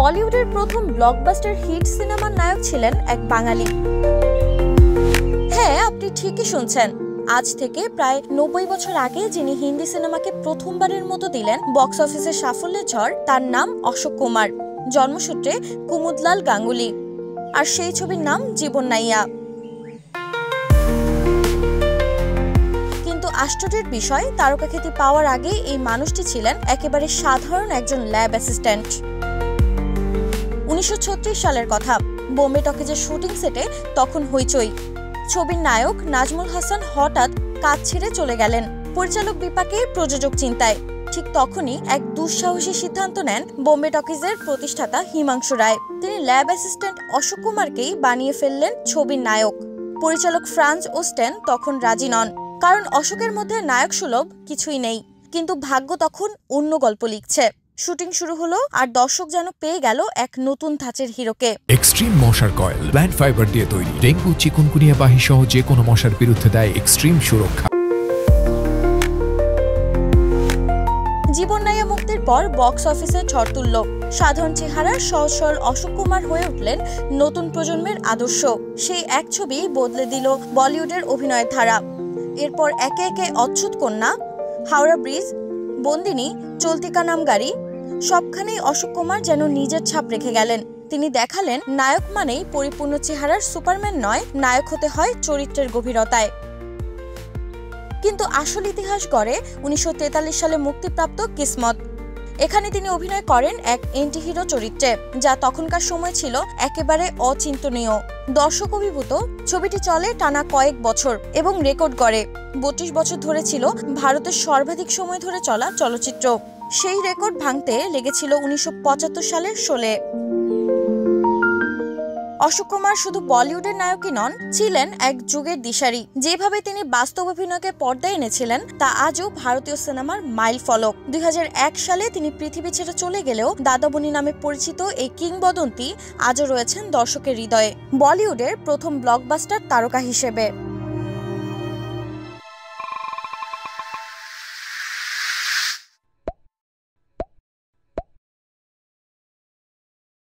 বলিউডের প্রথম blockbuster hit সিনেমার নায়ক ছিলেন এক বাঙালি। হ্যাঁ, আপনি ঠিকই শুনছেন। আজ থেকে প্রায় 90 বছর আগে যিনি হিন্দি সিনেমাকে প্রথমবারের মতো দিলেন বক্স অফিসে সাফল্যের ঝড়, তার নাম অশোক কুমার। জন্মসূত্রে কুমুদলাল গাঙ্গুলি, আর সেই ছবির নাম জীবন নাইয়া। কিন্তু আশ্চর্যের বিষয়, তারকাখ্যাতি পাওয়ার আগে এই মানুষটি ছিলেন একেবারে সাধারণ একজন ল্যাব অ্যাসিস্ট্যান্ট। 1936 সালের কথা। বোম্বে টকিজের শুটিং সেটে তখন হইচই। ছবির নায়ক নাজমুল হাসান হঠাৎ কাজ ছেড়ে চলে গেলেন পরিচালক বিপাকে প্রযোজক চিন্তায়। ঠিক তখনই এক দুঃসাহসী সিদ্ধান্ত নেন বোম্বে টকিজের প্রতিষ্ঠাতা হিমাংশু রায়। তিনি ল্যাব অ্যাসিস্ট্যান্ট অশোক কুমারকেই বানিয়ে ফেললেন ছবির নায়ক। পরিচালক ফ্রান্জ ওস্টেন তখন রাজি নন, কারণ অশোকের মধ্যে নায়ক সুলভ কিছুই নেই। কিন্তু ভাগ্য তখন অন্য গল্প লিখছে। শুটিং শুরু হলো, আর দর্শক যেন পেয়ে গেল এক নতুন ধাঁচের হিরোকে। এক্সট্রিম মশার কয়েল প্ল্যান্ট ফাইবার দিয়ে তৈরি। ডেঙ্গু, চিকুনগুনিয়া বাহি সহ যে কোনো মশার বিরুদ্ধে দেয় এক্সট্রিম সুরক্ষা। জীবন নাইয়া মুক্তির পর বক্স অফিসে ঝড় তুলল। সাধারণ চেহারার সহজ সরল অশোক কুমার হয়ে উঠলেন নতুন প্রজন্মের আদর্শ। সেই এক ছবি বদলে দিল বলিউডের অভিনয়ের ধারা। এরপর একে একে অচ্ছুত কন্যা, হাওড়া ব্রিজ, বন্দিনী, চলতি কা নাম গাড়ি, সবখানেই অশোক কুমার যেন নিজের ছাপ রেখে গেলেন। তিনি দেখালেন নায়ক মানেই পরিপূর্ণ চেহারার সুপারম্যান নয়, নায়ক হতে হয় চরিত্রের গভীরতায়। কিন্তু আসল ইতিহাস গড়ে 1943 সালে মুক্তিপ্রাপ্ত কিসমত। এখানে তিনি অভিনয় করেন এক এন্টি হিরো চরিত্রে, যা তখনকার সময় ছিল একেবারে অচিন্তনীয়। দর্শক অভিভূত। ছবিটি চলে টানা কয়েক বছর এবং রেকর্ড গড়ে। 32 বছর ধরে ছিল ভারতের সর্বাধিক সময় ধরে চলা চলচ্চিত্র। সেই রেকর্ড ভাঙতে লেগেছিল 1975 সালের 16। অশোক কুমার শুধু বলিউডের নায়কই নন, ছিলেন এক যুগের দিশারি। যেভাবে তিনি বাস্তব অভিনয়কে পর্দায় এনেছিলেন তা আজও ভারতীয় সিনেমার মাইল ফলক। 2001 সালে তিনি পৃথিবী ছেড়ে চলে গেলেও দাদাবনি নামে পরিচিত এই কিংবদন্তি আজও রয়েছেন দর্শকের হৃদয়ে, বলিউডের প্রথম ব্লকবাস্টার তারকা হিসেবে।